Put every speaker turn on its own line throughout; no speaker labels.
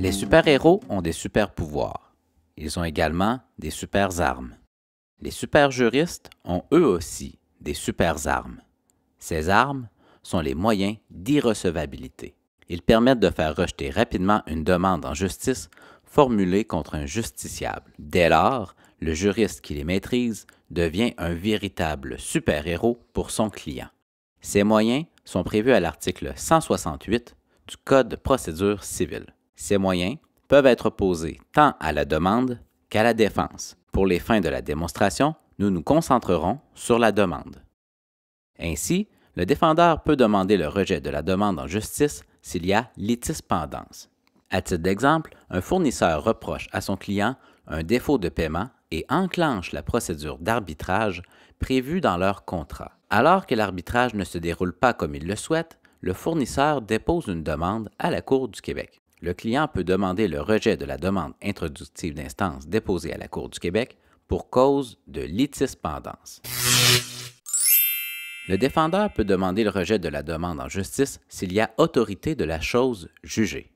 Les super-héros ont des super-pouvoirs. Ils ont également des super-armes. Les super-juristes ont eux aussi des super-armes. Ces armes sont les moyens d'irrecevabilité. Ils permettent de faire rejeter rapidement une demande en justice formulée contre un justiciable. Dès lors, le juriste qui les maîtrise devient un véritable super-héros pour son client. Ces moyens sont prévus à l'article 168 du Code de procédure civile. Ces moyens peuvent être opposés tant à la demande qu'à la défense. Pour les fins de la démonstration, nous nous concentrerons sur la demande. Ainsi, le défendeur peut demander le rejet de la demande en justice s'il y a litispendance. À titre d'exemple, un fournisseur reproche à son client un défaut de paiement et enclenche la procédure d'arbitrage prévue dans leur contrat. Alors que l'arbitrage ne se déroule pas comme il le souhaite, le fournisseur dépose une demande à la Cour du Québec. Le client peut demander le rejet de la demande introductive d'instance déposée à la Cour du Québec pour cause de litispendance. Le défendeur peut demander le rejet de la demande en justice s'il y a autorité de la chose jugée.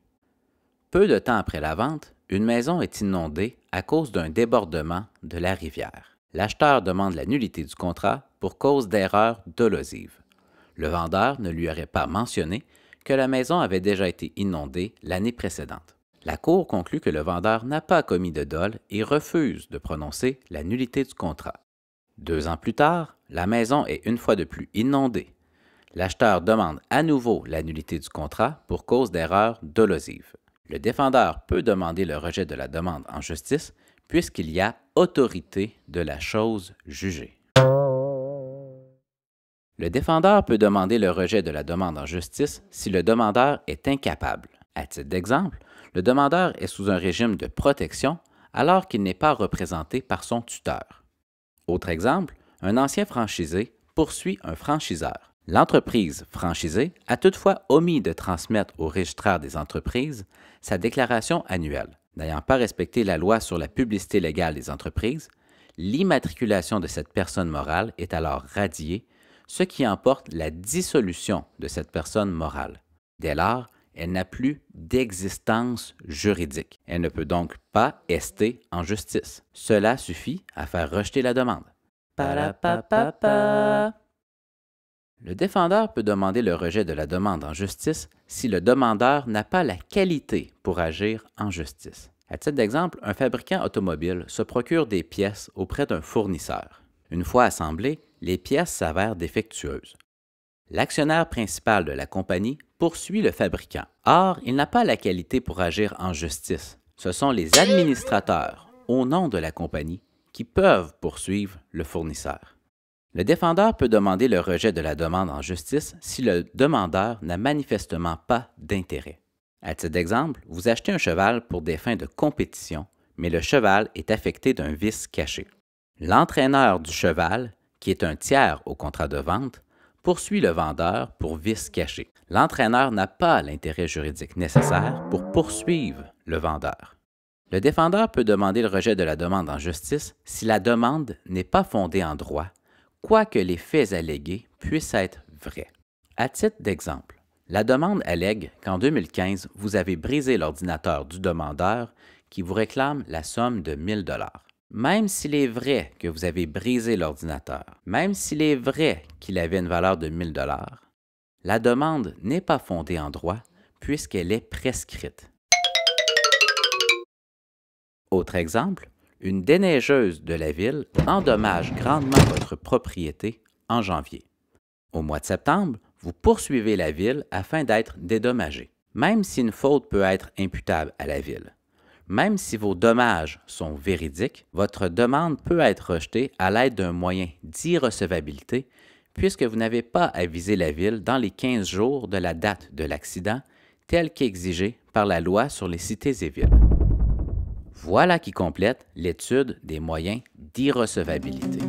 Peu de temps après la vente, une maison est inondée à cause d'un débordement de la rivière. L'acheteur demande la nullité du contrat pour cause d'erreur dolosive. Le vendeur ne lui aurait pas mentionné que la maison avait déjà été inondée l'année précédente. La Cour conclut que le vendeur n'a pas commis de dol et refuse de prononcer la nullité du contrat. 2 ans plus tard, la maison est une fois de plus inondée. L'acheteur demande à nouveau la nullité du contrat pour cause d'erreur dolosive. Le défendeur peut demander le rejet de la demande en justice puisqu'il y a autorité de la chose jugée. Le défendeur peut demander le rejet de la demande en justice si le demandeur est incapable. À titre d'exemple, le demandeur est sous un régime de protection alors qu'il n'est pas représenté par son tuteur. Autre exemple, un ancien franchisé poursuit un franchiseur. L'entreprise franchisée a toutefois omis de transmettre au registraire des entreprises sa déclaration annuelle. N'ayant pas respecté la loi sur la publicité légale des entreprises, l'immatriculation de cette personne morale est alors radiée, ce qui emporte la dissolution de cette personne morale. Dès lors, elle n'a plus d'existence juridique. Elle ne peut donc pas ester en justice. Cela suffit à faire rejeter la demande. Pa-ra-pa-pa-pa. Le défendeur peut demander le rejet de la demande en justice si le demandeur n'a pas la qualité pour agir en justice. À titre d'exemple, un fabricant automobile se procure des pièces auprès d'un fournisseur. Une fois assemblées, les pièces s'avèrent défectueuses. L'actionnaire principal de la compagnie poursuit le fabricant. Or, il n'a pas la qualité pour agir en justice. Ce sont les administrateurs, au nom de la compagnie, qui peuvent poursuivre le fournisseur. Le défendeur peut demander le rejet de la demande en justice si le demandeur n'a manifestement pas d'intérêt. À titre d'exemple, vous achetez un cheval pour des fins de compétition, mais le cheval est affecté d'un vice caché. L'entraîneur du cheval, qui est un tiers au contrat de vente, poursuit le vendeur pour vice caché. L'entraîneur n'a pas l'intérêt juridique nécessaire pour poursuivre le vendeur. Le défendeur peut demander le rejet de la demande en justice si la demande n'est pas fondée en droit, quoique les faits allégués puissent être vrais. À titre d'exemple, la demande allègue qu'en 2015, vous avez brisé l'ordinateur du demandeur qui vous réclame la somme de 1 000 $. Même s'il est vrai que vous avez brisé l'ordinateur, même s'il est vrai qu'il avait une valeur de 1 000 $, la demande n'est pas fondée en droit puisqu'elle est prescrite. Autre exemple, une déneigeuse de la ville endommage grandement votre propriété en janvier. Au mois de septembre, vous poursuivez la ville afin d'être dédommagé. Même si une faute peut être imputable à la ville, même si vos dommages sont véridiques, votre demande peut être rejetée à l'aide d'un moyen d'irrecevabilité puisque vous n'avez pas avisé la ville dans les 15 jours de la date de l'accident tel qu'exigé par la loi sur les cités et villes. Voilà qui complète l'étude des moyens d'irrecevabilité.